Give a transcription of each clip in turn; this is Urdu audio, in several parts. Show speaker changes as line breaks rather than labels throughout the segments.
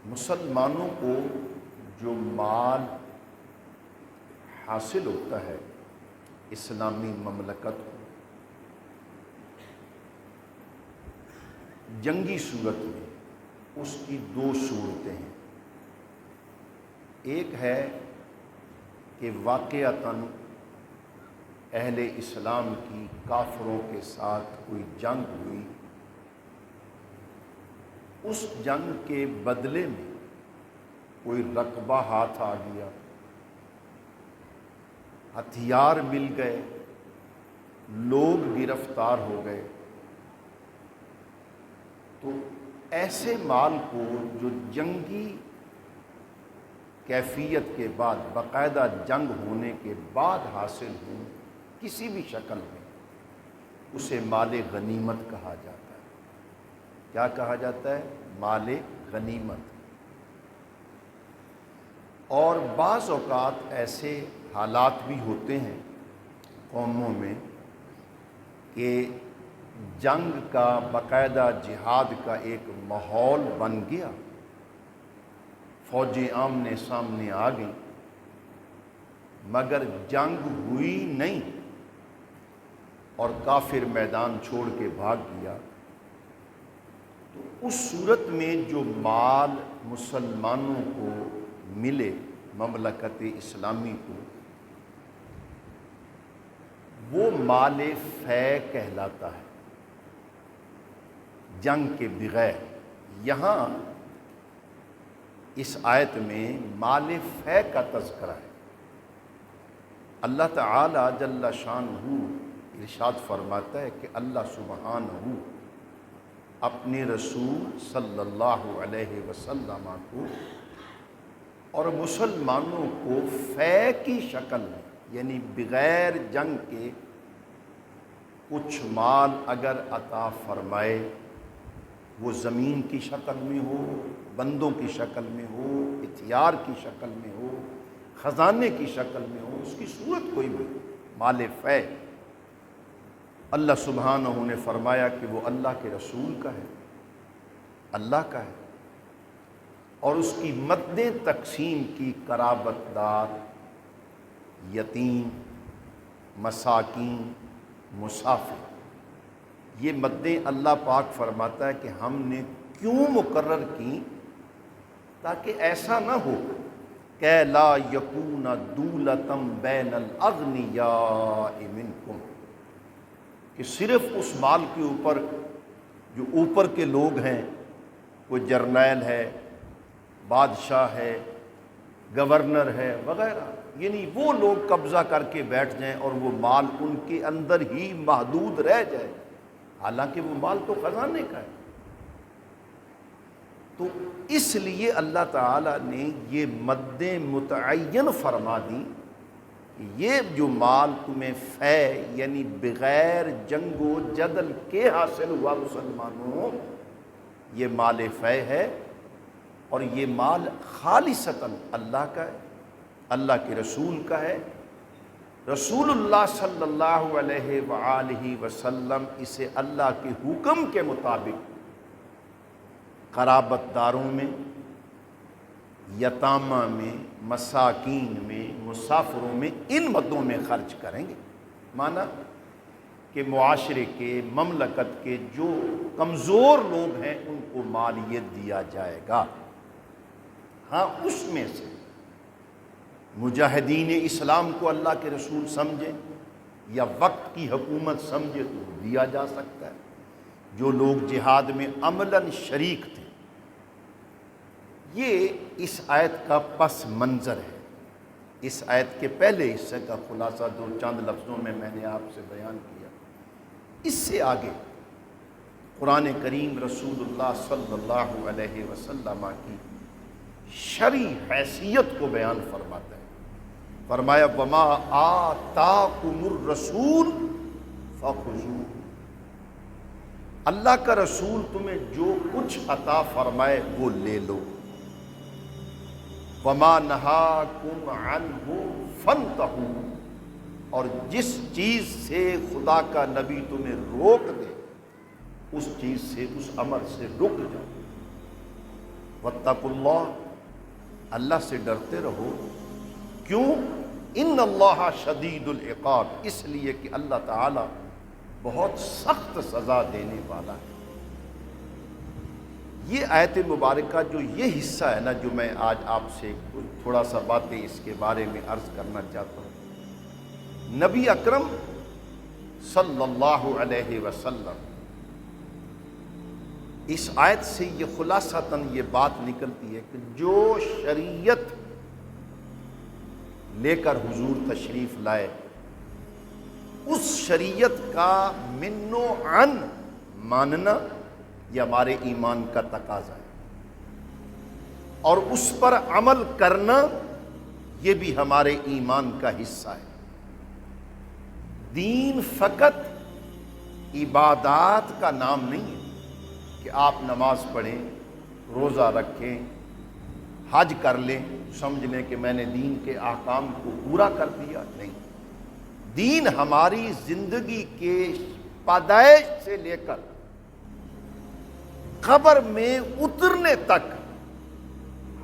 مسلمانوں کو جو مال حاصل ہوتا ہے اسلامی مملکت کو جنگی صورت میں، اس کی دو صورتیں ہیں۔ ایک ہے کہ واقعتاً اہل اسلام کی کافروں کے ساتھ کوئی جنگ ہوئی، اس جنگ کے بدلے میں کوئی رقبہ ہاتھ آ گیا، ہتھیار مل گئے، لوگ گرفتار ہو گئے، تو ایسے مال کو جو جنگی کیفیت کے بعد باقاعدہ جنگ ہونے کے بعد حاصل ہوں کسی بھی شکل میں، اسے مال غنیمت کہا جاتا ہے۔ کیا کہا جاتا ہے؟ مال غنیمت۔ اور بعض اوقات ایسے حالات بھی ہوتے ہیں قوموں میں کہ جنگ کا باقاعدہ جہاد کا ایک ماحول بن گیا، فوجیں آمنے سامنے آ گئیں، مگر جنگ ہوئی نہیں اور کافر میدان چھوڑ کے بھاگ گیا، تو اس صورت میں جو مال مسلمانوں کو ملے مملکت اسلامی کو، وہ مال فے کہلاتا ہے جنگ کے بغیر۔ یہاں اس آیت میں مال فے کا تذکرہ ہے۔ اللہ تعالی جل شانہ ارشاد فرماتا ہے کہ اللہ سبحانہ اپنے رسول صلی اللہ علیہ وسلم کو اور مسلمانوں کو فے کی شکل میں، یعنی بغیر جنگ کے کچھ مال اگر عطا فرمائے، وہ زمین کی شکل میں ہو، بندوں کی شکل میں ہو، ہتھیار کی شکل میں ہو، خزانے کی شکل میں ہو، اس کی صورت کوئی بھی، مال فے، اللہ سبحانہ نے فرمایا کہ وہ اللہ کے رسول کا ہے، اللہ کا ہے، اور اس کی مدیں تقسیم کی قرابت دار، یتیم، مساکین، مسافر، یہ مدیں اللہ پاک فرماتا ہے کہ ہم نے کیوں مقرر کی؟ تاکہ ایسا نہ ہو کہ لا یکون دولۃ بین الاغنیاء منکم، کہ صرف اس مال کے اوپر جو اوپر کے لوگ ہیں، کوئی جرنیل ہے، بادشاہ ہے، گورنر ہے وغیرہ، یعنی وہ لوگ قبضہ کر کے بیٹھ جائیں اور وہ مال ان کے اندر ہی محدود رہ جائے، حالانکہ وہ مال تو خزانے کا ہے۔ تو اس لیے اللہ تعالیٰ نے یہ مدیں متعین فرما دی کہ یہ جو مال تمہیں فے یعنی بغیر جنگ و جدل کے حاصل ہوا مسلمانوں، یہ مال فے ہے، اور یہ مال خالصتاً اللہ کا ہے، اللہ کے رسول کا ہے۔ رسول اللہ صلی اللہ علیہ وآلہ وسلم اسے اللہ کے حکم کے مطابق قرابت داروں میں، یتامہ میں، مساکین میں، مسافروں میں، ان مدوں میں خرچ کریں گے۔ مانا کہ معاشرے کے، مملکت کے جو کمزور لوگ ہیں ان کو مال یہ دیا جائے گا۔ ہاں، اس میں سے مجاہدین اسلام کو اللہ کے رسول سمجھیں یا وقت کی حکومت سمجھے تو دیا جا سکتا ہے۔ جو لوگ جہاد میں عملاً شریک تھے، یہ اس آیت کا پس منظر ہے۔ اس آیت کے پہلے حصے کا خلاصہ دو چند لفظوں میں نے آپ سے بیان کیا۔ اس سے آگے قرآن کریم رسول اللہ صلی اللہ علیہ وسلم کی شرعی حیثیت کو بیان فرماتا ہے۔ فرمایا وما آتاکم الرسول فخذوہ، اللہ کا رسول تمہیں جو کچھ عطا فرمائے وہ لے لو، وما نہاکم عنہ فانتہوا، اور جس چیز سے خدا کا نبی تمہیں روک دے اس چیز سے، اس امر سے رک جاؤ۔ واتقوا اللہ، اللہ سے ڈرتے رہو۔ کیوں؟ ان اللہ شدید العقاب، اس لیے کہ اللہ تعالی بہت سخت سزا دینے والا ہے۔ یہ آیت مبارکہ جو یہ حصہ ہے نا، جو میں آج آپ سے تھوڑا سا باتیں اس کے بارے میں عرض کرنا چاہتا ہوں، نبی اکرم صلی اللہ علیہ وسلم، اس آیت سے یہ خلاصتاً یہ بات نکلتی ہے کہ جو شریعت لے کر حضور تشریف لائے، اس شریعت کا من و عن ماننا یہ ہمارے ایمان کا تقاضا ہے، اور اس پر عمل کرنا یہ بھی ہمارے ایمان کا حصہ ہے۔ دین فقط عبادات کا نام نہیں ہے کہ آپ نماز پڑھیں، روزہ رکھیں، حج کر لیں، سمجھ لیں کہ میں نے دین کے احکام کو پورا کر دیا۔ نہیں، دین ہماری زندگی کے پیدائش سے لے کر قبر میں اترنے تک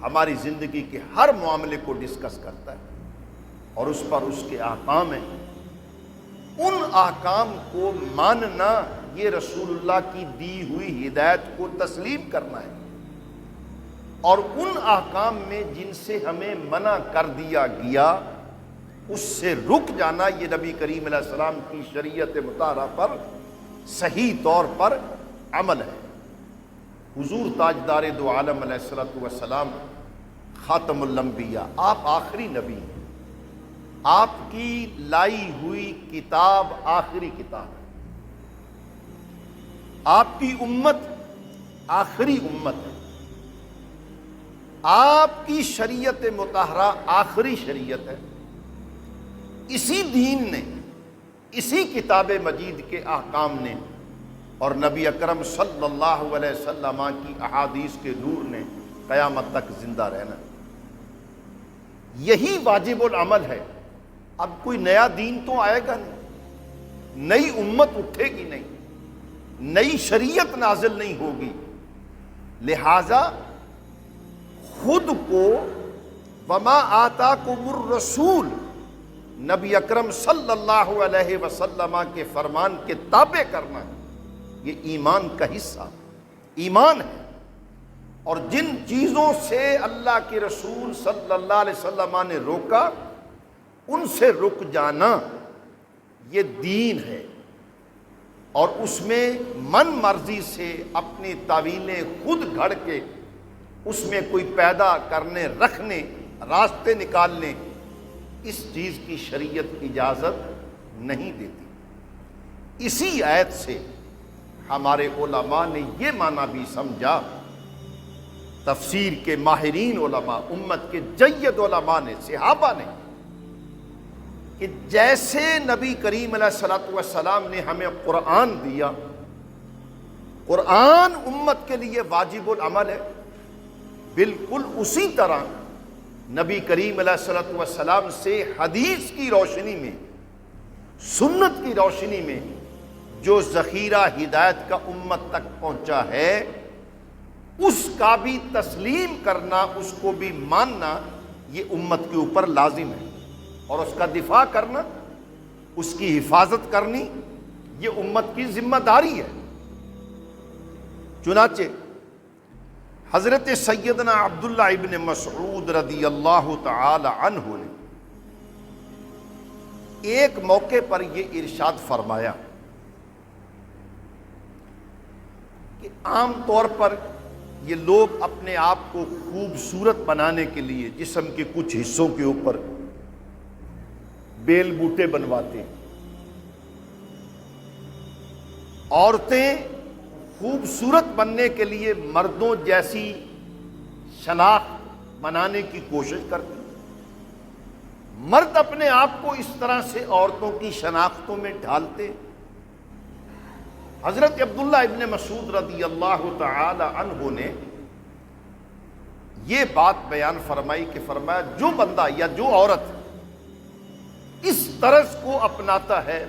ہماری زندگی کے ہر معاملے کو ڈسکس کرتا ہے، اور اس پر اس کے احکام ہیں۔ ان احکام کو ماننا یہ رسول اللہ کی دی ہوئی ہدایت کو تسلیم کرنا ہے، اور ان احکام میں جن سے ہمیں منع کر دیا گیا اس سے رک جانا، یہ نبی کریم علیہ السلام کی شریعت مطہرہ پر صحیح طور پر عمل ہے۔ حضور تاجدار دو عالم علیہ الصلوۃ والسلام خاتم الانبیاء، آپ آخری نبی ہیں، آپ کی لائی ہوئی کتاب آخری کتاب ہے، آپ کی امت آخری امت ہے، آپ کی شریعت مطہرہ آخری شریعت ہے۔ اسی دین نے، اسی کتاب مجید کے احکام نے اور نبی اکرم صلی اللہ علیہ وسلم کی احادیث کے نور نے قیامت تک زندہ رہنا۔ یہی واجب العمل ہے۔ اب کوئی نیا دین تو آئے گا نہیں، نئی امت اٹھے گی نہیں، نئی شریعت نازل نہیں ہوگی، لہذا خود کو وما آتاکم الرسول، نبی اکرم صلی اللہ علیہ وسلم کے فرمان کے تابع کرنا، یہ ایمان کا حصہ ایمان ہے۔ اور جن چیزوں سے اللہ کے رسول صلی اللہ علیہ وسلم نے روکا، ان سے رک جانا یہ دین ہے، اور اس میں من مرضی سے اپنی تعویلیں خود گھڑ کے اس میں کوئی پیدا کرنے، رکھنے، راستے نکالنے، اس چیز کی شریعت اجازت نہیں دیتی۔ اسی آیت سے ہمارے علماء نے یہ معنی بھی سمجھا، تفسیر کے ماہرین علماء، امت کے جید علماء نے، صحابہ نے، کہ جیسے نبی کریم علیہ الصلوۃ والسلام نے ہمیں قرآن دیا، قرآن امت کے لیے واجب العمل ہے، بالکل اسی طرح نبی کریم علیہ الصلوۃ والسلام سے حدیث کی روشنی میں، سنت کی روشنی میں جو ذخیرہ ہدایت کا امت تک پہنچا ہے، اس کا بھی تسلیم کرنا، اس کو بھی ماننا، یہ امت کے اوپر لازم ہے، اور اس کا دفاع کرنا، اس کی حفاظت کرنی، یہ امت کی ذمہ داری ہے۔ چنانچہ حضرت سیدنا عبداللہ ابن مسعود رضی اللہ تعالی عنہ نے ایک موقع پر یہ ارشاد فرمایا کہ عام طور پر یہ لوگ اپنے آپ کو خوبصورت بنانے کے لیے جسم کے کچھ حصوں کے اوپر بیل بوٹے بنواتے ہیں، عورتیں خوبصورت بننے کے لیے مردوں جیسی شناخت بنانے کی کوشش کرتے ہیں، مرد اپنے آپ کو اس طرح سے عورتوں کی شناختوں میں ڈھالتے۔ حضرت عبداللہ ابن مسعود رضی اللہ تعالی عنہ نے یہ بات بیان فرمائی کہ فرمایا جو بندہ یا جو عورت اس طرز کو اپناتا ہے،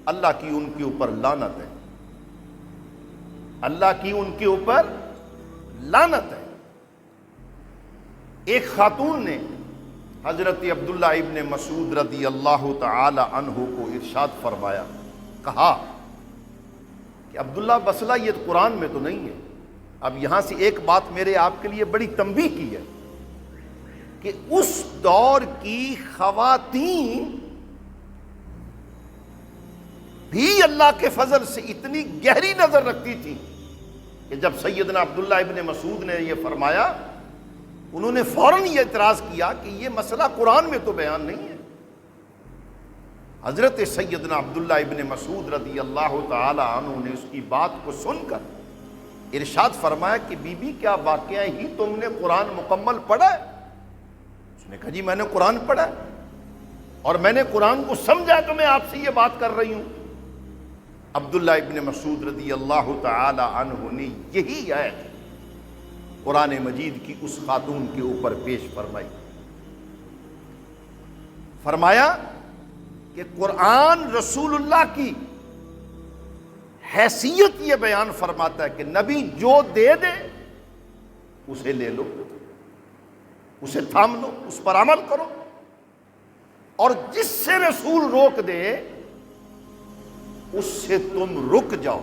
اللہ کی ان کے اوپر لعنت ہے، اللہ کی ان کے اوپر لعنت ہے۔ ایک خاتون نے حضرت عبداللہ ابن مسعود رضی اللہ تعالی عنہ کو ارشاد فرمایا، کہا کہ عبداللہ مسئلہ یہ قرآن میں تو نہیں ہے۔ اب یہاں سے ایک بات میرے آپ کے لیے بڑی تنبیہ کی ہے کہ اس دور کی خواتین بھی اللہ کے فضل سے اتنی گہری نظر رکھتی تھی کہ جب سیدنا عبداللہ ابن مسعود نے یہ فرمایا، انہوں نے فوراً یہ اعتراض کیا کہ یہ مسئلہ قرآن میں تو بیان نہیں ہے۔ حضرت سیدنا عبداللہ ابن مسعود رضی اللہ تعالی عنہ نے اس کی بات کو سن کر ارشاد فرمایا کہ بی بی کیا واقعہ ہی تم نے قرآن مکمل پڑھا ہے؟ اس نے کہا جی میں نے قرآن پڑھا ہے اور میں نے قرآن کو سمجھا تو میں آپ سے یہ بات کر رہی ہوں۔ عبداللہ ابن مسعود رضی اللہ تعالی عنہ نے یہی آیت قرآن مجید کی اس خاتون کے اوپر پیش فرمائی، فرمایا کہ قرآن رسول اللہ کی حیثیت یہ بیان فرماتا ہے کہ نبی جو دے دے اسے لے لو، اسے تھام لو، اس پر عمل کرو، اور جس سے رسول روک دے اس سے تم رک جاؤ۔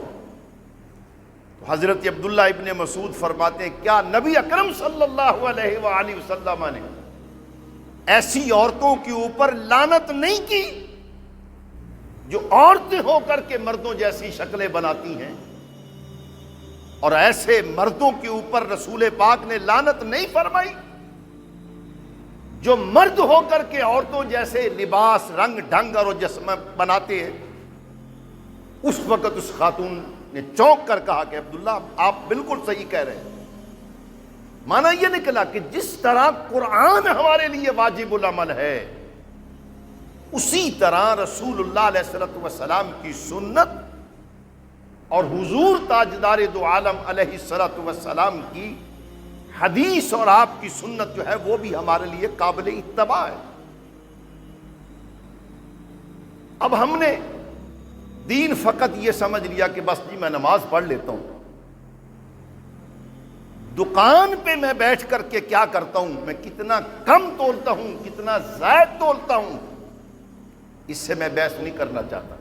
تو حضرت عبداللہ ابن مسعود فرماتے ہیں کیا نبی اکرم صلی اللہ علیہ وآلہ وسلم نے ایسی عورتوں کے اوپر لعنت نہیں کی جو عورتیں ہو کر کے مردوں جیسی شکلیں بناتی ہیں، اور ایسے مردوں کے اوپر رسول پاک نے لعنت نہیں فرمائی جو مرد ہو کر کے عورتوں جیسے لباس، رنگ ڈھنگ اور جسم بناتے ہیں؟ اس وقت اس خاتون نے چونک کر کہا کہ عبداللہ آپ بالکل صحیح کہہ رہے ہیں۔ معنی یہ نکلا کہ جس طرح قرآن ہمارے لیے واجب العمل ہے، اسی طرح رسول اللہ علیہ السلام کی سنت اور حضور تاجدار دو عالم علیہ السلام کی حدیث اور آپ کی سنت جو ہے وہ بھی ہمارے لیے قابل اتباع ہے۔ اب ہم نے دین فقط یہ سمجھ لیا کہ بس جی میں نماز پڑھ لیتا ہوں، دکان پہ میں بیٹھ کر کے کیا کرتا ہوں، میں کتنا کم تولتا ہوں، کتنا زائد تولتا ہوں، اس سے میں بحث نہیں کرنا چاہتا۔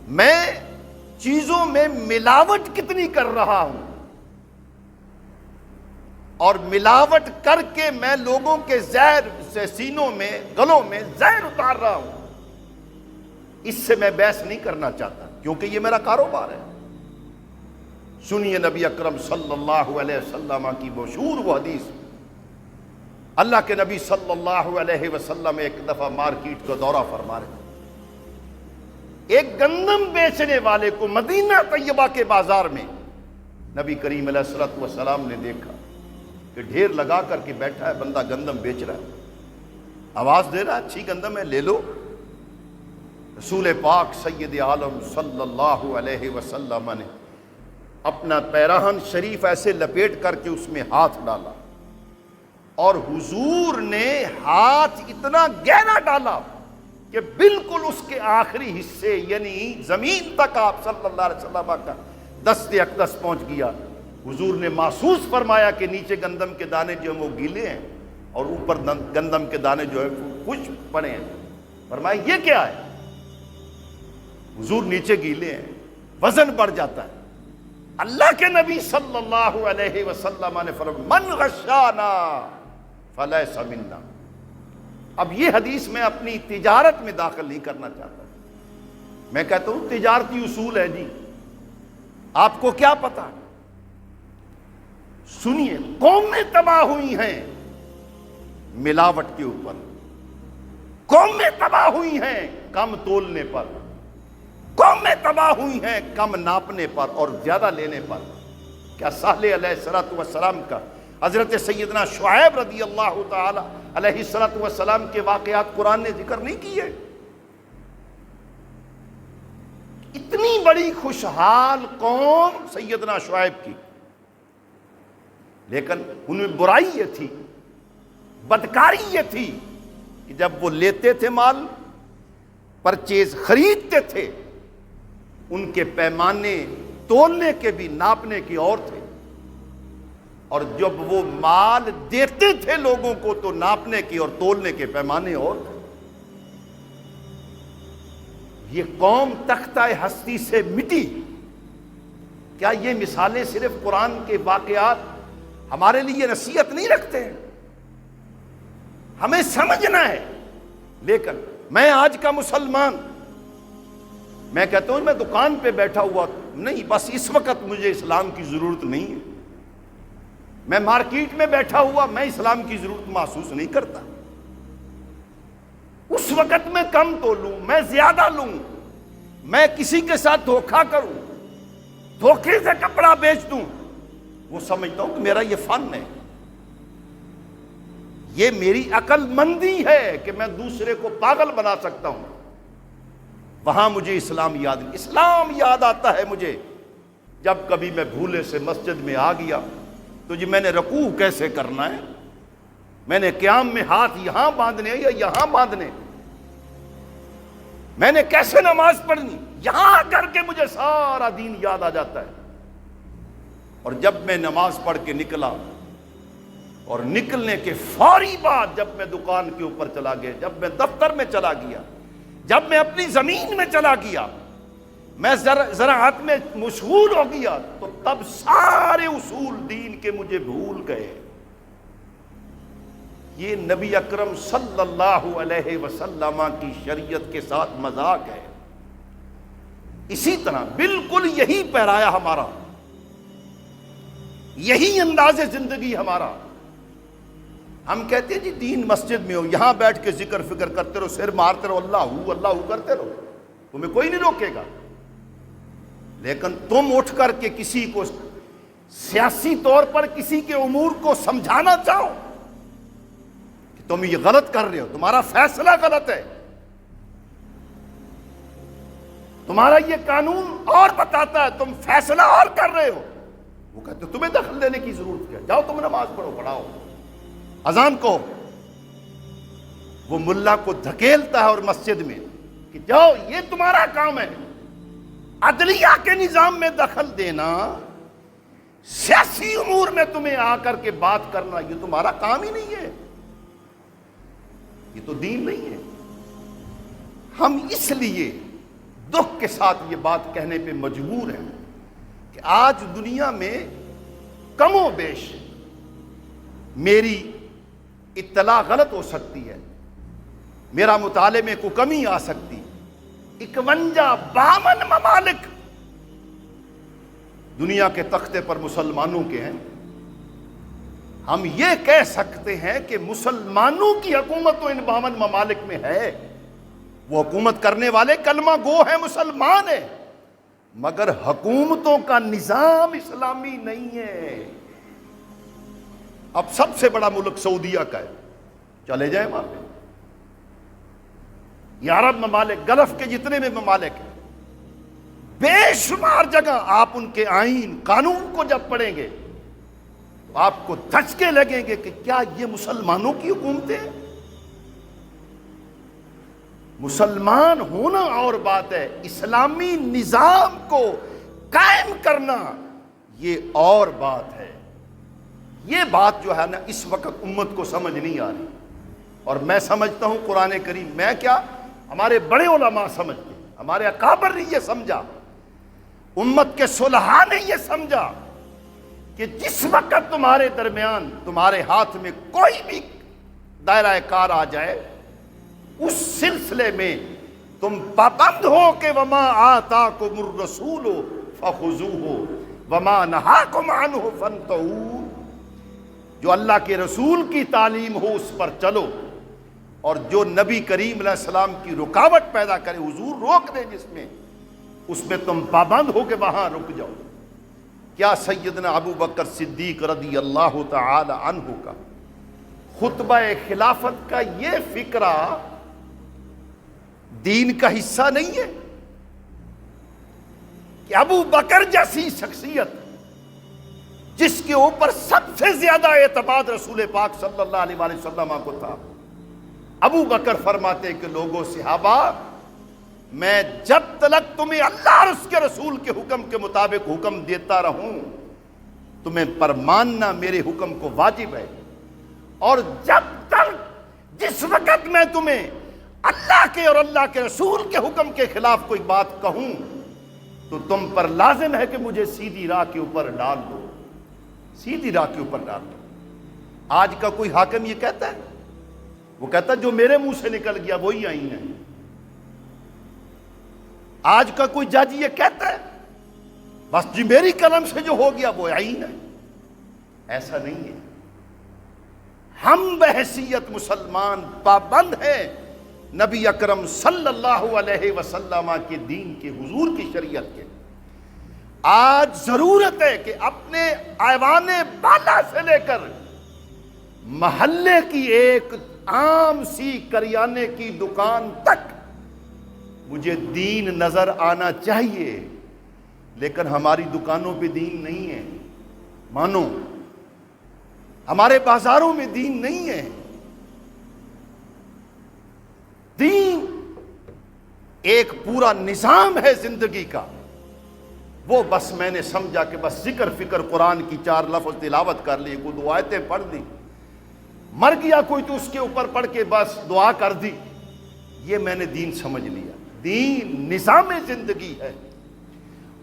میں چیزوں میں ملاوٹ کتنی کر رہا ہوں اور ملاوٹ کر کے میں لوگوں کے زہر سے سینوں میں، گلوں میں زہر اتار رہا ہوں، اس سے میں بحث نہیں کرنا چاہتا کیونکہ یہ میرا کاروبار ہے۔ سنیے نبی اکرم صلی اللہ علیہ وسلم کی مشہور وہ حدیث، اللہ کے نبی صلی اللہ علیہ وسلم ایک دفعہ مارکیٹ کا دورہ فرما رہے تھے۔ ایک گندم بیچنے والے کو مدینہ طیبہ کے بازار میں نبی کریم علیہ الصلوۃ والسلام نے دیکھا کہ ڈھیر لگا کر کے بیٹھا ہے بندہ، گندم بیچ رہا ہے، آواز دے رہا ہے اچھی گندم ہے لے لو۔ رسول پاک سید عالم صلی اللہ علیہ وسلم نے اپنا پیراہن شریف ایسے لپیٹ کر کے اس میں ہاتھ ڈالا، اور حضور نے ہاتھ اتنا گہرا ڈالا کہ بالکل اس کے آخری حصے یعنی زمین تک آپ صلی اللہ علیہ وسلم کا دست اقدس پہنچ گیا۔ حضور نے محسوس فرمایا کہ نیچے گندم کے دانے جو ہیں وہ گیلے ہیں اور اوپر گندم کے دانے جو ہے وہ خشک پڑے ہیں۔ فرمایا یہ کیا ہے؟ حضور نیچے گیلے ہیں، وزن بڑھ جاتا ہے۔ اللہ کے نبی صلی اللہ علیہ وسلم نے فرمایا من غشانا فلیس منا۔ اب یہ حدیث میں اپنی تجارت میں داخل نہیں کرنا چاہتا، میں کہتا ہوں تجارتی اصول ہے جی، آپ کو کیا پتا۔ سنیے، قومیں تباہ ہوئی ہیں ملاوٹ کے اوپر، قومیں تباہ ہوئی ہیں کم تولنے پر، قومیں تباہ ہوئی ہیں کم ناپنے پر اور زیادہ لینے پر۔ کیا صالح علیہ السلام کا حضرت سیدنا شعیب رضی اللہ تعالی علیہ السلام کے واقعات قرآن نے ذکر نہیں کیے؟ اتنی بڑی خوشحال قوم سیدنا شعیب کی، لیکن ان میں برائی یہ تھی، بدکاری یہ تھی کہ جب وہ لیتے تھے مال، پرچیز خریدتے تھے، ان کے پیمانے تولنے کے بھی ناپنے کے اور تھے۔ اور جب وہ مال دیتے تھے لوگوں کو تو ناپنے کے اور تولنے کے پیمانے اور تھے۔ یہ قوم تختہ ہستی سے مٹی۔ کیا یہ مثالیں صرف قرآن کے واقعات ہمارے لیے نصیحت نہیں رکھتے ہیں؟ ہمیں سمجھنا ہے۔ لیکن میں آج کا مسلمان، میں کہتا ہوں میں دکان پہ بیٹھا ہوا نہیں، بس اس وقت مجھے اسلام کی ضرورت نہیں ہے۔ میں مارکیٹ میں بیٹھا ہوا میں اسلام کی ضرورت محسوس نہیں کرتا۔ اس وقت میں کم تو لوں، میں زیادہ لوں، میں کسی کے ساتھ دھوکہ کروں، دھوکے سے کپڑا بیچ دوں، وہ سمجھتا ہوں کہ میرا یہ فن ہے، یہ میری عقل مندی ہے کہ میں دوسرے کو پاگل بنا سکتا ہوں۔ وہاں مجھے اسلام یاد آتا ہے مجھے جب کبھی میں بھولے سے مسجد میں آ گیا تو جی میں نے رکوع کیسے کرنا ہے، میں نے قیام میں ہاتھ یہاں باندھنے یا یہاں باندھنے، میں نے کیسے نماز پڑھنی، یہاں کر کے مجھے سارا دین یاد آ جاتا ہے۔ اور جب میں نماز پڑھ کے نکلا اور نکلنے کے فوری بعد جب میں دکان کے اوپر چلا گیا، جب میں دفتر میں چلا گیا، جب میں اپنی زمین میں چلا گیا، میں زراعت میں مشغول ہو گیا، تو تب سارے اصول دین کے مجھے بھول گئے۔ یہ نبی اکرم صلی اللہ علیہ وسلم کی شریعت کے ساتھ مذاق ہے۔ اسی طرح بالکل یہی پیرایا ہمارا، یہی انداز زندگی ہمارا۔ ہم کہتے ہیں جی دین مسجد میں ہو، یہاں بیٹھ کے ذکر فکر کرتے رہو، سر مارتے رہو، اللہ کرتے رہو، تمہیں کوئی نہیں روکے گا۔ لیکن تم اٹھ کر کے کسی کو سیاسی طور پر کسی کے امور کو سمجھانا چاہو کہ تم یہ غلط کر رہے ہو، تمہارا فیصلہ غلط ہے، تمہارا یہ قانون اور بتاتا ہے، تم فیصلہ اور کر رہے ہو، وہ کہتے تمہیں دخل دینے کی ضرورت کیا، جاؤ تم نماز پڑھاؤ، اذان کو۔ وہ ملا کو دھکیلتا ہے اور مسجد میں کہ جاؤ یہ تمہارا کام ہے۔ عدلیہ کے نظام میں دخل دینا، سیاسی امور میں تمہیں آ کر کے بات کرنا، یہ تمہارا کام ہی نہیں ہے، یہ تو دین نہیں ہے۔ ہم اس لیے دکھ کے ساتھ یہ بات کہنے پہ مجبور ہیں کہ آج دنیا میں کم و بیش میری اطلاع غلط ہو سکتی ہے، میرا مطالعے میں کوئی کمی آ سکتی۔ 52 ممالک دنیا کے تختے پر مسلمانوں کے ہیں۔ ہم یہ کہہ سکتے ہیں کہ مسلمانوں کی حکومت تو ان 52 ممالک میں ہے، وہ حکومت کرنے والے کلمہ گو ہیں، مسلمان ہیں، مگر حکومتوں کا نظام اسلامی نہیں ہے۔ اب سب سے بڑا ملک سعودیہ کا ہے، چلے جائیں وہاں پہ، یہ عرب ممالک، گلف کے جتنے بھی ممالک ہیں، بے شمار جگہ آپ ان کے آئین قانون کو جب پڑھیں گے تو آپ کو دھچکے لگیں گے کہ کیا یہ مسلمانوں کی حکومتیں ہیں؟ مسلمان ہونا اور بات ہے، اسلامی نظام کو قائم کرنا یہ اور بات ہے۔ یہ بات جو ہے نا اس وقت امت کو سمجھ نہیں آ رہی، اور میں سمجھتا ہوں قرآن کریم، میں کیا ہمارے بڑے علماء سمجھتے، ہمارے اکابر نے یہ سمجھا، امت کے صلحاء نے یہ سمجھا کہ جس وقت تمہارے درمیان، تمہارے ہاتھ میں کوئی بھی دائرہ کار آ جائے، اس سلسلے میں تم پابند ہو کہ وما آتاکم الرسول فخذوہ وما نہاکم عنہ فانتہوا، جو اللہ کے رسول کی تعلیم ہو اس پر چلو، اور جو نبی کریم علیہ السلام کی رکاوٹ پیدا کرے، حضور روک دے جس میں، اس میں تم پابند ہو کہ وہاں رک جاؤ۔ کیا سیدنا ابو بکر صدیق رضی اللہ تعالی عنہ کا خطبہ خلافت کا یہ فقرہ دین کا حصہ نہیں ہے کہ ابو بکر جیسی شخصیت جس کے اوپر سب سے زیادہ اعتماد رسول پاک صلی اللہ علیہ وآلہ وسلم کو تھا، ابو بکر فرماتے کہ لوگوں صحابہ، میں جب تک تمہیں اللہ اور اس کے رسول کے حکم کے مطابق حکم دیتا رہوں، تمہیں پر ماننا میرے حکم کو واجب ہے، اور جب تک جس وقت میں تمہیں اللہ کے اور اللہ کے رسول کے حکم کے خلاف کوئی بات کہوں تو تم پر لازم ہے کہ مجھے سیدھی راہ کے اوپر ڈال دو، سیدھی راہ کے اوپر ڈال دو۔ آج کا کوئی حاکم یہ کہتا ہے؟ وہ کہتا ہے جو میرے منہ سے نکل گیا وہی آئین ہے۔ آج کا کوئی جج یہ کہتا ہے بس جی میری قلم سے جو ہو گیا وہ آئین ہے؟ ایسا نہیں ہے۔ ہم بحیثیت مسلمان پابند ہیں نبی اکرم صلی اللہ علیہ وسلم کے دین کے، حضور کی شریعت کے۔ آج ضرورت ہے کہ اپنے ایوان بالا سے لے کر محلے کی ایک عام سی کریانے کی دکان تک مجھے دین نظر آنا چاہیے، لیکن ہماری دکانوں پہ دین نہیں ہے، مانو ہمارے بازاروں میں دین نہیں ہے۔ دین ایک پورا نظام ہے زندگی کا، وہ بس میں نے سمجھا کہ بس ذکر فکر قرآن کی 4 لفظ تلاوت کر لی، کوئی 2 آیتیں پڑھ دی، مر گیا کوئی تو اس کے اوپر پڑھ کے بس دعا کر دی، یہ میں نے دین سمجھ لیا۔ دین نظام زندگی ہے،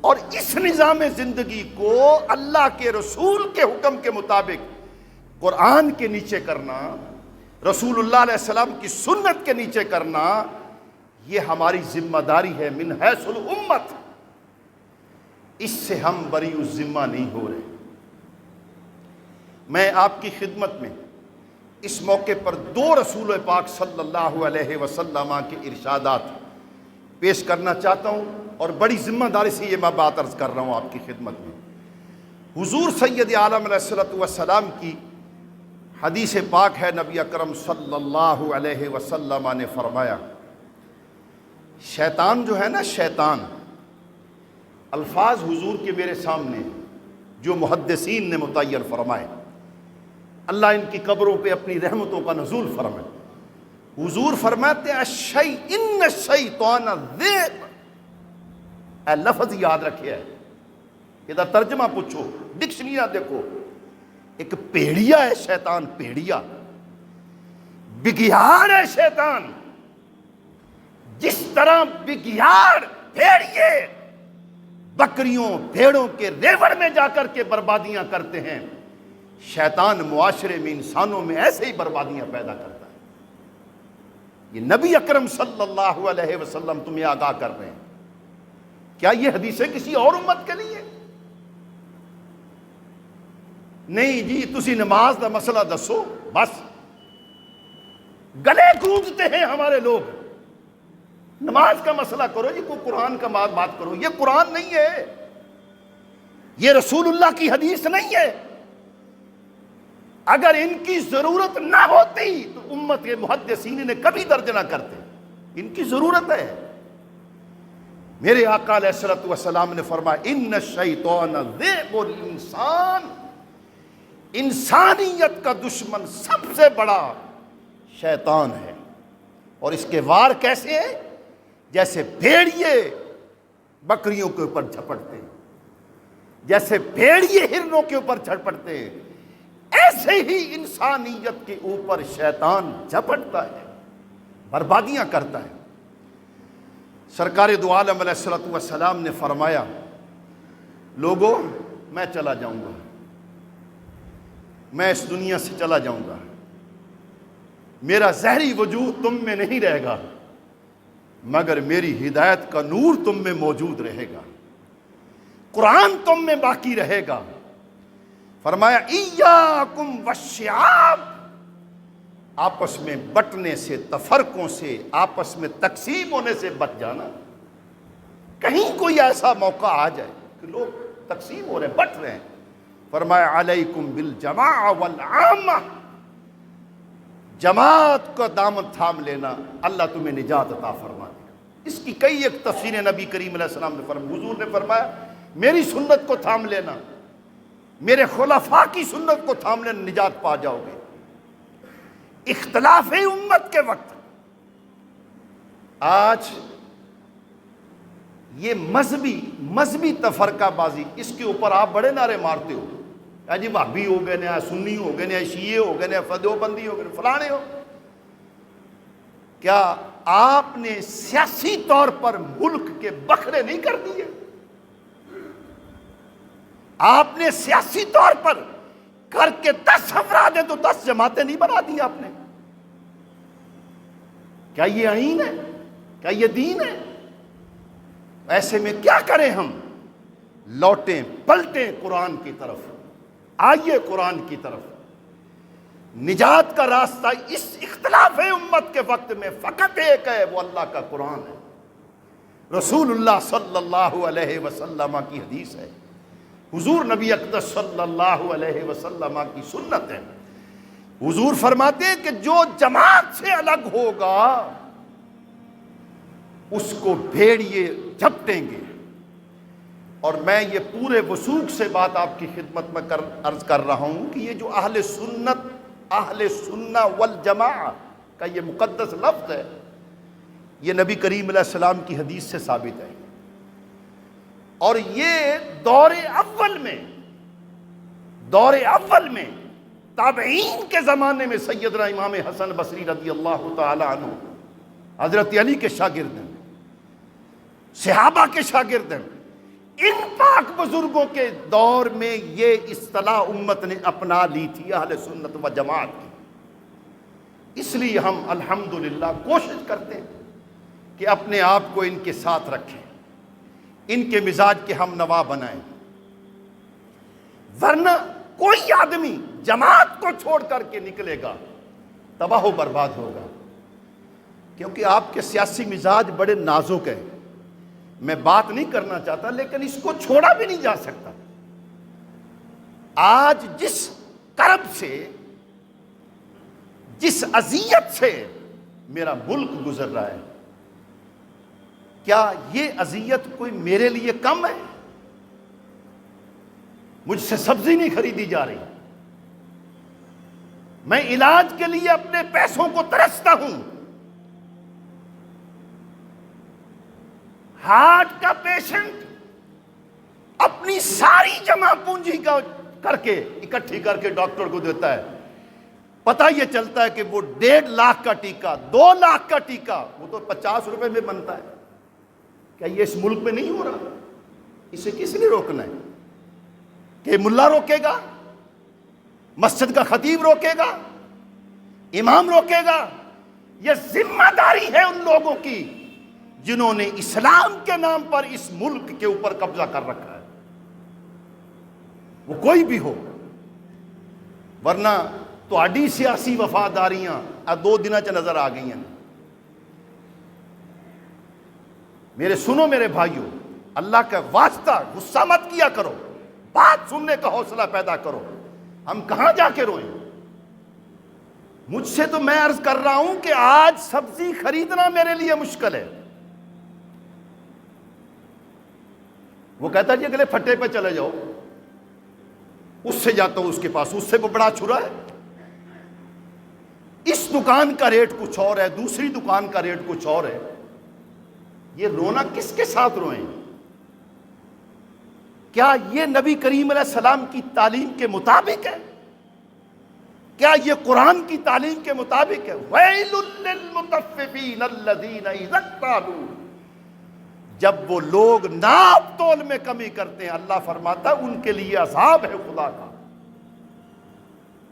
اور اس نظام زندگی کو اللہ کے رسول کے حکم کے مطابق قرآن کے نیچے کرنا، رسول اللہ علیہ السلام کی سنت کے نیچے کرنا، یہ ہماری ذمہ داری ہے من حیث الامت۔ اس سے ہم بری الذمہ نہیں ہو رہے۔ میں آپ کی خدمت میں اس موقع پر 2 رسول پاک صلی اللہ علیہ وسلم کے ارشادات پیش کرنا چاہتا ہوں، اور بڑی ذمہ داری سے یہ میں بات عرض کر رہا ہوں آپ کی خدمت میں۔ حضور سید عالم علیہ الصلوۃ والسلام کی حدیث پاک ہے، نبی اکرم صلی اللہ علیہ وسلم نے فرمایا، شیطان جو ہے نا، شیطان، الفاظ حضور کے میرے سامنے جو محدثین نے متعین فرمائے، اللہ ان کی قبروں پہ اپنی رحمتوں کا نزول فرمائے۔ حضور فرماتے ہیں ان الشیطان ذئب، اے لفظ یاد رکھے ہے، ادھر ترجمہ پوچھو، ڈکشنری دیکھو، ایک پیڑیا ہے شیطان، پیڑیا، بگیاڑ ہے شیطان۔ جس طرح بگیاڑ بھیڑیے بکریوں بھیڑوں کے ریوڑ میں جا کر کے بربادیاں کرتے ہیں، شیطان معاشرے میں انسانوں میں ایسے ہی بربادیاں پیدا کرتا ہے۔ یہ نبی اکرم صلی اللہ علیہ وسلم تمہیں آگاہ کر رہے ہیں۔ کیا یہ حدیثیں کسی اور امت کے لیے؟ نہیں جی، تسی نماز دا مسئلہ دسو، بس گلے گونجتے ہیں ہمارے لوگ، نماز کا مسئلہ کرو جی، کوئی قرآن کا بات کرو۔ یہ قرآن نہیں ہے، یہ رسول اللہ کی حدیث نہیں ہے۔ اگر ان کی ضرورت نہ ہوتی تو امت کے محدثین نے کبھی درج نہ کرتے، ان کی ضرورت ہے۔ میرے آقا علیہ الصلوۃ والسلام نے فرمایا ان الشیطان ذئب الانسان، انسانیت کا دشمن سب سے بڑا شیطان ہے، اور اس کے وار کیسے ہیں؟ جیسے بھیڑیے بکریوں کے اوپر جھپٹتے ہیں، جیسے بھیڑیے ہرنوں کے اوپر جھپٹتے ہیں، ایسے ہی انسانیت کے اوپر شیطان جھپٹتا ہے، بربادیاں کرتا ہے۔ سرکار دو عالم علیہ الصلوۃ والسلام نے فرمایا، لوگوں میں چلا جاؤں گا، میں اس دنیا سے چلا جاؤں گا، میرا ظاہری وجود تم میں نہیں رہے گا، مگر میری ہدایت کا نور تم میں موجود رہے گا، قرآن تم میں باقی رہے گا۔ فرمایا ایاکم والشعاب، آپس میں بٹنے سے، تفرقوں سے، آپس میں تقسیم ہونے سے بچ جانا۔ کہیں کوئی ایسا موقع آ جائے کہ لوگ تقسیم ہو رہے ہیں، بٹ رہے ہیں، فرمایا علیکم بالجماع والعامہ، جماعت کا دامن تھام لینا، اللہ تمہیں نجات عطا فرما دے گا۔ اس کی کئی ایک تفسیریں نبی کریم علیہ السلام نے فرمایا، حضور نے فرمایا میری سنت کو تھام لینا، میرے خلفاء کی سنت کو تھام لینا، نجات پا جاؤ گے۔ اختلاف امت کے وقت آج یہ مذہبی تفرقہ بازی، اس کے اوپر آپ بڑے نعرے مارتے ہو، جی بھابی ہو گئے نے، سنی ہو گئے نے، شیعہ ہو گئے نے، دیوبندی ہو گئے نے، فلانے ہو. کیا آپ نے سیاسی طور پر ملک کے بکھرے نہیں کر دیے؟ آپ نے سیاسی طور پر کر کے 10 افراد ہیں تو 10 جماعتیں نہیں بنا دی آپ نے؟ کیا یہ آئین ہے؟ کیا یہ دین ہے؟ ایسے میں کیا کریں ہم؟ لوٹیں پلٹیں قرآن کی طرف، آئیے قرآن کی طرف. نجات کا راستہ اس اختلاف امت کے وقت میں فقط ایک ہے، وہ اللہ کا قرآن ہے، رسول اللہ صلی اللہ علیہ وسلم کی حدیث ہے، حضور نبی اقدس صلی اللہ علیہ وسلم کی سنت ہے. حضور فرماتے ہیں کہ جو جماعت سے الگ ہوگا اس کو بھیڑیے جھپٹیں گے. اور میں یہ پورے وثوق سے بات آپ کی خدمت میں عرض کر رہا ہوں کہ یہ جو اہل سنہ والجماع کا یہ مقدس لفظ ہے، یہ نبی کریم علیہ السلام کی حدیث سے ثابت ہے. اور یہ دور اول میں تابعین کے زمانے میں سیدنا امام حسن بصری رضی اللہ تعالی عنہ حضرت علی کے شاگرد ہیں، صحابہ کے شاگرد ہیں. ان پاک بزرگوں کے دور میں یہ اصطلاح امت نے اپنا لی تھی اہل سنت و جماعت کی. اس لیے ہم الحمدللہ کوشش کرتے ہیں کہ اپنے آپ کو ان کے ساتھ رکھیں، ان کے مزاج کے ہم نوا بنائیں. ورنہ کوئی آدمی جماعت کو چھوڑ کر کے نکلے گا تباہ و برباد ہوگا، کیونکہ آپ کے سیاسی مزاج بڑے نازک ہیں. میں بات نہیں کرنا چاہتا لیکن اس کو چھوڑا بھی نہیں جا سکتا. آج جس کرب سے، جس اذیت سے میرا ملک گزر رہا ہے، کیا یہ اذیت کوئی میرے لیے کم ہے؟ مجھ سے سبزی نہیں خریدی جا رہی، میں علاج کے لیے اپنے پیسوں کو ترستا ہوں. ہارٹ کا پیشنٹ اپنی ساری جمع پونجی کا اکٹھی کر کے ڈاکٹر کو دیتا ہے. پتہ یہ چلتا ہے کہ وہ 1.5 لاکھ کا ٹیکہ، 2 لاکھ کا ٹیکہ وہ تو 50 روپے میں بنتا ہے. کیا یہ اس ملک میں نہیں ہو رہا؟ اسے کس نے روکنا ہے؟ کہ ملا روکے گا؟ مسجد کا خطیب روکے گا؟ امام روکے گا؟ یہ ذمہ داری ہے ان لوگوں کی جنہوں نے اسلام کے نام پر اس ملک کے اوپر قبضہ کر رکھا ہے، وہ کوئی بھی ہو. ورنہ تہاڈی سیاسی وفاداریاں 2 دنوں چ نظر آ گئی ہیں. سنو میرے بھائیوں، اللہ کا واسطہ غصہ مت کیا کرو، بات سننے کا حوصلہ پیدا کرو. ہم کہاں جا کے روئیں؟ مجھ سے تو میں عرض کر رہا ہوں کہ آج سبزی خریدنا میرے لیے مشکل ہے. وہ کہتا ہے جی اگلے پھٹے پہ چلے جاؤ، اس سے جاتا ہوں اس کے پاس، اس سے وہ بڑا چھرا ہے. اس دکان کا ریٹ کچھ اور ہے، دوسری دکان کا ریٹ کچھ اور ہے. یہ رونا کس کے ساتھ روئیں؟ کیا یہ نبی کریم علیہ السلام کی تعلیم کے مطابق ہے؟ کیا یہ قرآن کی تعلیم کے مطابق ہے؟ وَيْلٌ لِّلْمُطَفِّفِينَ الَّذِينَ إِذَا اكْتَالُوا، جب وہ لوگ ناپ تول میں کمی کرتے ہیں، اللہ فرماتا ہے ان کے لیے عذاب ہے خدا کا.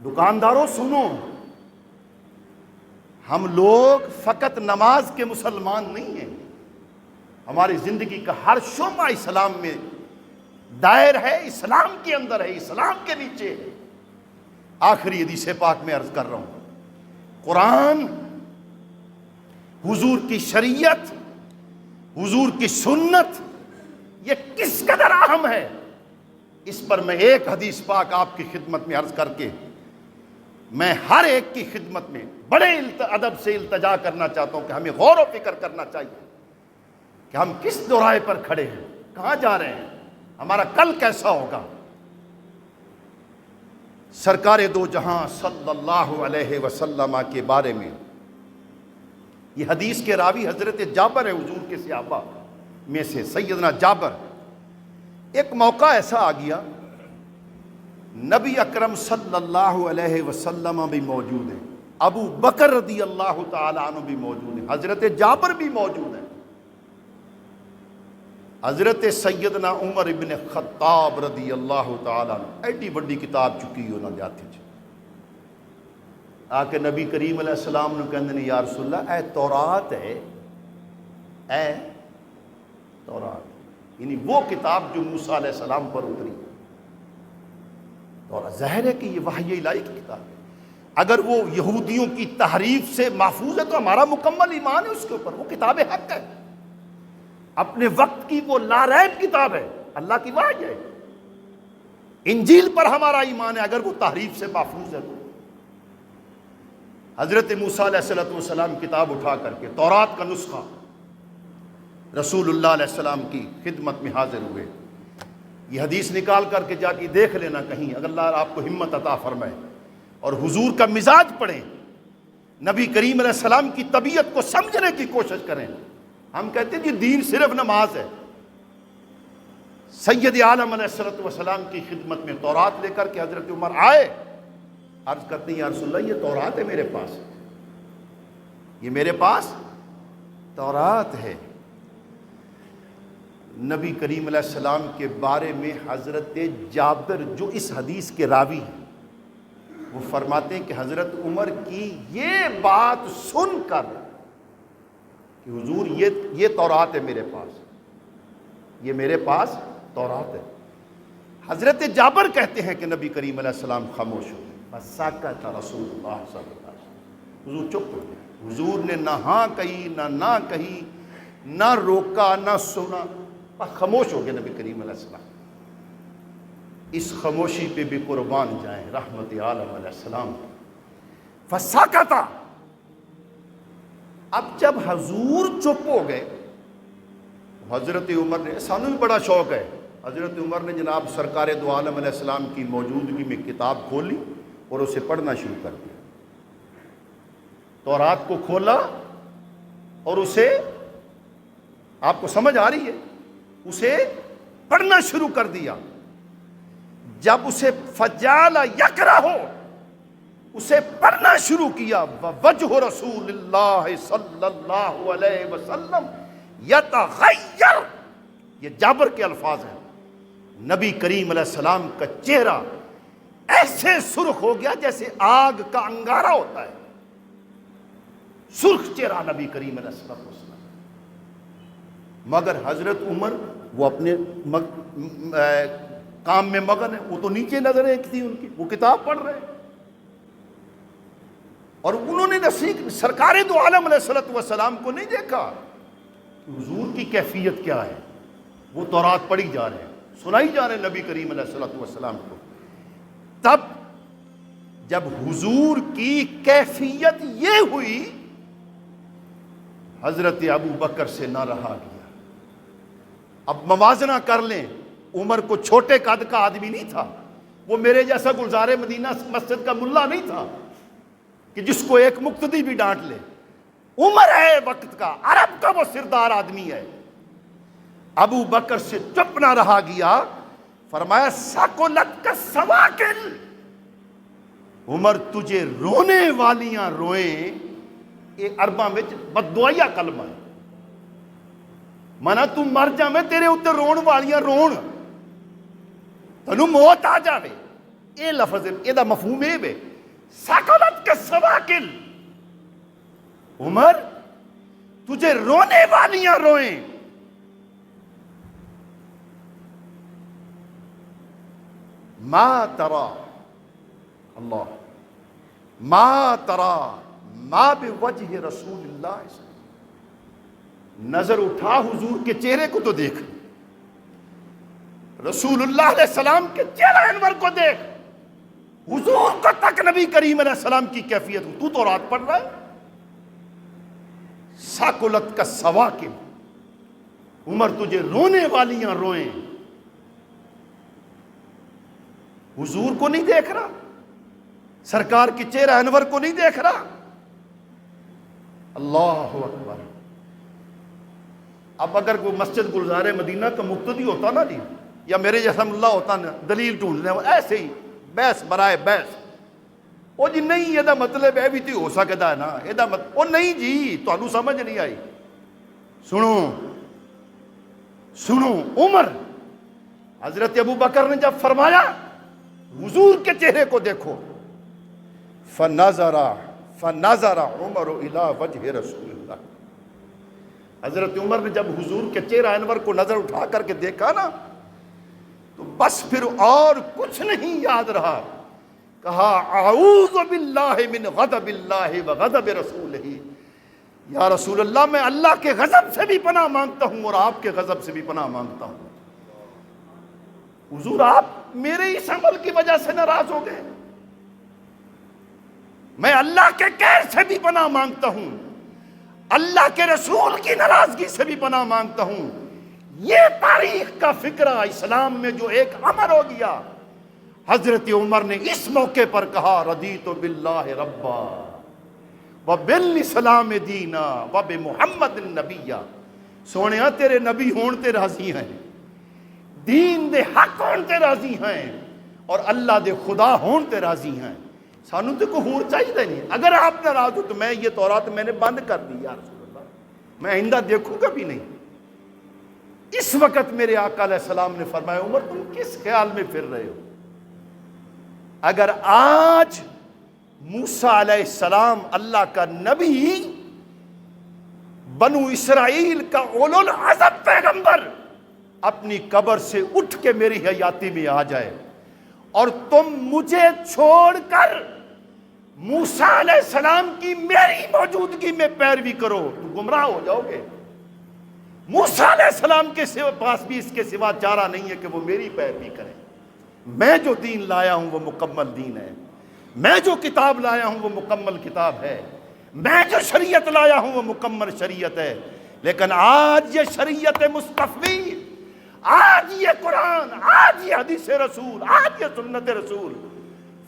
دکانداروں سنو، ہم لوگ فقط نماز کے مسلمان نہیں ہیں، ہماری زندگی کا ہر شعبہ اسلام میں دائر ہے، اسلام کے اندر ہے، اسلام کے نیچے ہے. آخری حدیث پاک میں عرض کر رہا ہوں، قرآن، حضور کی شریعت، حضور کی سنت، یہ کس قدر اہم ہے، اس پر میں ایک حدیث پاک آپ کی خدمت میں عرض کر کے میں ہر ایک کی خدمت میں بڑے ادب سے التجا کرنا چاہتا ہوں کہ ہمیں غور و فکر کرنا چاہیے کہ ہم کس دورائے پر کھڑے ہیں، کہاں جا رہے ہیں، ہمارا کل کیسا ہوگا. سرکار دو جہاں صلی اللہ علیہ وسلم کے بارے میں یہ حدیث کے راوی حضرت جابر ہے، حضور کے صحابہ میں سے سیدنا جابر. ایک موقع ایسا آ گیا نبی اکرم صلی اللہ علیہ وسلم بھی موجود ہیں، ابو بکر رضی اللہ تعالی عنہ بھی موجود ہیں، حضرت جابر بھی موجود ہیں، حضرت سیدنا عمر ابن خطاب رضی اللہ تعالی عنہ ایڈی بڑی کتاب چکی انہوں نے ہاتھ آ کے نبی کریم علیہ السلام نے کہندے نے یا رسول اللہ اے تورات ہے، اے تورات یعنی وہ کتاب جو موسیٰ علیہ السلام پر اتری، اور ظاہر ہے کہ یہ وحی الہی کی کتاب ہے، اگر وہ یہودیوں کی تحریف سے محفوظ ہے تو ہمارا مکمل ایمان ہے اس کے اوپر، وہ کتاب حق ہے، اپنے وقت کی وہ لا ریب کتاب ہے، اللہ کی وحی ہے۔ انجیل پر ہمارا ایمان ہے اگر وہ تحریف سے محفوظ ہے تو۔ حضرت موسیٰ علیہ السلام کتاب اٹھا کر کے تورات کا نسخہ رسول اللہ علیہ السلام کی خدمت میں حاضر ہوئے۔ یہ حدیث نکال کر کے جا کے دیکھ لینا کہیں، اگر اللہ آپ کو ہمت عطا فرمائے، اور حضور کا مزاج پڑھیں، نبی کریم علیہ السلام کی طبیعت کو سمجھنے کی کوشش کریں۔ ہم کہتے ہیں کہ دین صرف نماز ہے، سید عالم علیہ السلام کی خدمت میں تورات لے کر کے حضرت عمر آئے، عرض کرتے ہیں یا رسول اللہ یہ تورات ہے میرے پاس، یہ میرے پاس تورات ہے۔ نبی کریم علیہ السلام کے بارے میں حضرت جابر جو اس حدیث کے راوی ہیں وہ فرماتے ہیں کہ حضرت عمر کی یہ بات سن کر کہ حضور یہ تورات ہے میرے پاس، یہ میرے پاس تورات ہے، حضرت جابر کہتے ہیں کہ نبی کریم علیہ السلام خاموش ہو گئے، فسکت رسول اللہ صلی اللہ علیہ وسلم، حضور چپ ہو گئے، حضور نے نہ ہاں کہی نہ کہی، نہ روکا نہ سنا، خاموش ہو گئے نبی کریم علیہ السلام۔ اس خاموشی پہ بھی قربان جائیں رحمت عالم علیہ السلام۔ فسکتا، اب جب حضور چپ ہو گئے، حضرت عمر نے، سانو بھی بڑا شوق ہے، حضرت عمر نے جناب سرکار دو عالم علیہ السلام کی موجودگی میں کتاب کھولی اور اسے پڑھنا شروع کر دیا، تورات کو کھولا اور اسے، آپ کو سمجھ آ رہی ہے، اسے پڑھنا شروع کر دیا۔ جب اسے فجال یقرأ ہو، اسے پڑھنا شروع کیا، وجہ رسول اللہ صلی اللہ علیہ وسلم یتغیر، یہ جابر کے الفاظ ہیں، نبی کریم علیہ السلام کا چہرہ ایسے سرخ ہو گیا جیسے آگ کا انگارہ ہوتا ہے، سرخ چہرہ نبی کریم علیہ السلام۔ مگر حضرت عمر وہ اپنے کام میں مگن ہے، وہ تو نیچے نظریں تھی ان کی، وہ کتاب پڑھ رہے ہیں، اور انہوں نے سرکار دو عالم علیہ السلام کو نہیں دیکھا کہ حضور کی کیفیت کیا ہے، وہ تورات پڑھی جا رہے ہیں، سنائی جا رہے ہیں نبی کریم علیہ السلام کو۔ تب جب حضور کی کیفیت یہ ہوئی، حضرت ابو بکر سے نہ رہا گیا۔ اب موازنہ کر لیں، عمر کو چھوٹے قد کا آدمی نہیں تھا، وہ میرے جیسا گلزار مدینہ مسجد کا ملا نہیں تھا کہ جس کو ایک مقتدی بھی ڈانٹ لے، عمر ہے وقت کا، عرب کا وہ سردار آدمی ہے۔ ابو بکر سے چپ نہ رہا گیا، فرمایا ساکولت کا سواکل، عمر تجھے رونے والیاں روئیں، یہ عرباں میں بددعائیا کلمہ ہے، منا تو مر جاویں تیرے اتنے رون والیاں رون، تنو موت آ جاوے، یہ لفظ یہ دا مفہوم ہے بے ساکولت کا سواکل، عمر تجھے رونے والیاں روئیں۔ ما ترى اللہ ما ترى ما بوجہ رسول اللہ، نظر اٹھا حضور کے چہرے کو تو دیکھ، رسول اللہ علیہ السلام کے چہرہ انور کو دیکھ، حضور کو تک نبی کریم علیہ السلام کی کیفیت، تو تورات پڑھ رہا ہے۔ ساکولت کا سواکل، عمر تجھے رونے والیاں روئیں، حضور کو نہیں دیکھ رہا، سرکار کی چہرہ انور کو نہیں دیکھ رہا۔ اللہ اکبر۔ اب اگر کوئی مسجد گلزار مدینہ کا مقتدی ہوتا نا جی، یا میرے جیسا ملا ہوتا نا، دلیل ڈھونڈنے ایسے ہی بحث برائے بحث. وہ جی نہیں یہ مطلب ہے بھی تو ہو سکتا ہے نا یہ وہ نہیں جی تمہیں سمجھ نہیں آئی. سنو سنو عمر حضرت ابو بکر نے جب فرمایا حضور کے چہرے کو دیکھو فنظر عمر الی وجہ رسول اللہ. حضرت عمر نے جب حضور کے چہرہ انور کو نظر اٹھا کر کے دیکھا نا تو بس پھر اور کچھ نہیں یاد رہا. کہا اعوذ باللہ من غضب اللہ و غضب رسولہ. یا رسول اللہ میں اللہ کے غضب سے بھی پناہ مانگتا ہوں اور آپ کے غضب سے بھی پناہ مانگتا ہوں. حضور آپ میرے اس عمل کی وجہ سے ناراض ہو گئے. میں اللہ کے قہر سے بھی پناہ مانگتا ہوں, اللہ کے رسول کی ناراضگی سے بھی پناہ مانگتا ہوں. یہ تاریخ کا فکرہ اسلام میں جو ایک امر ہو گیا. حضرت عمر نے اس موقع پر کہا رضیت باللہ ربا وبالاسلام دینا وبمحمد النبی. سونیا تیرے نبی ہون تے راضی ہیں, دین دے حق ہون تے راضی ہیں, اور اللہ دے خدا ہون تے راضی ہیں. سانو تو کوئی ہون چاہیے نہیں. اگر آپ ناراض ہو تو میں یہ تورات میں نے بند کر دی یا رسول اللہ, میں آئندہ دیکھوں گا بھی نہیں. اس وقت میرے آقا علیہ السلام نے فرمایا عمر تم کس خیال میں پھر رہے ہو؟ اگر آج موسیٰ علیہ السلام اللہ کا نبی, بنو اسرائیل کا اولو العزم پیغمبر اپنی قبر سے اٹھ کے میری حیاتی میں آ جائے اور تم مجھے چھوڑ کر موسیٰ علیہ السلام کی میری موجودگی میں پیروی کرو تو گمراہ ہو جاؤ گے. موسیٰ علیہ السلام کے پاس بھی اس کے سوا چارہ نہیں ہے کہ وہ میری پیروی کریں. میں جو دین لایا ہوں وہ مکمل دین ہے, میں جو کتاب لایا ہوں وہ مکمل کتاب ہے, میں جو شریعت لایا ہوں وہ مکمل شریعت ہے. لیکن آج یہ شریعت مصطفی, آج یہ قرآن, آج یہ حدیث رسول, آج یہ سنت رسول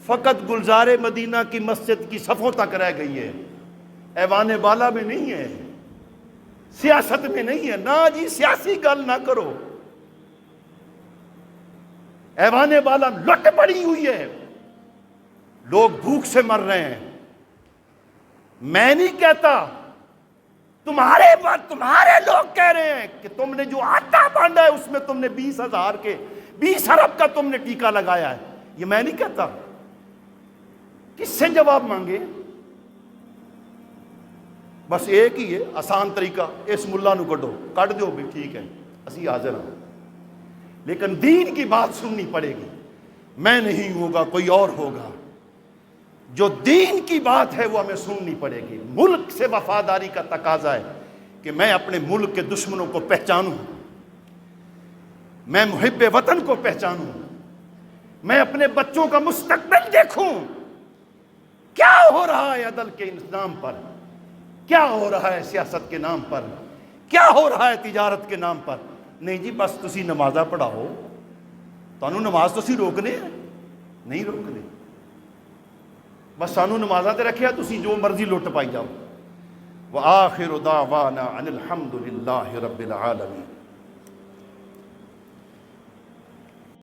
فقط گلزار مدینہ کی مسجد کی صفوں تک رہ گئی ہے, ایوان بالا میں نہیں ہے, سیاست میں نہیں ہے. نہ جی سیاسی گل نہ کرو, ایوان بالا لٹ پڑی ہوئی ہے, لوگ بھوک سے مر رہے ہیں. میں نہیں کہتا, تمہارے لوگ کہہ رہے ہیں کہ تم نے جو آٹا بانٹا ہے اس میں تم نے 20 ارب کا تم نے ٹیکہ لگایا ہے. یہ میں نہیں کہتا. کس سے جواب مانگے؟ بس ایک ہی ہے آسان طریقہ, اس ملا نو کڈو, کٹ دو بھی ٹھیک ہے اسی حاضر ہوں. لیکن دین کی بات سننی پڑے گی. میں نہیں ہوگا کوئی اور ہوگا. جو دین کی بات ہے وہ ہمیں سننی پڑے گی. ملک سے وفاداری کا تقاضا ہے کہ میں اپنے ملک کے دشمنوں کو پہچانوں, میں محب وطن کو پہچانوں, میں اپنے بچوں کا مستقبل دیکھوں. کیا ہو رہا ہے عدل کے نام پر, کیا ہو رہا ہے سیاست کے نام پر, کیا ہو رہا ہے تجارت کے نام پر. نہیں جی بس تسی نمازاں پڑھاؤ, تانوں نماز تسی روکنے نہیں روکنے, بس سانو نمازاں تے رکھیا تسی جو مرضی لٹ پائی جاؤ. وآخر دعوانا ان الحمد للہ رب العالمین.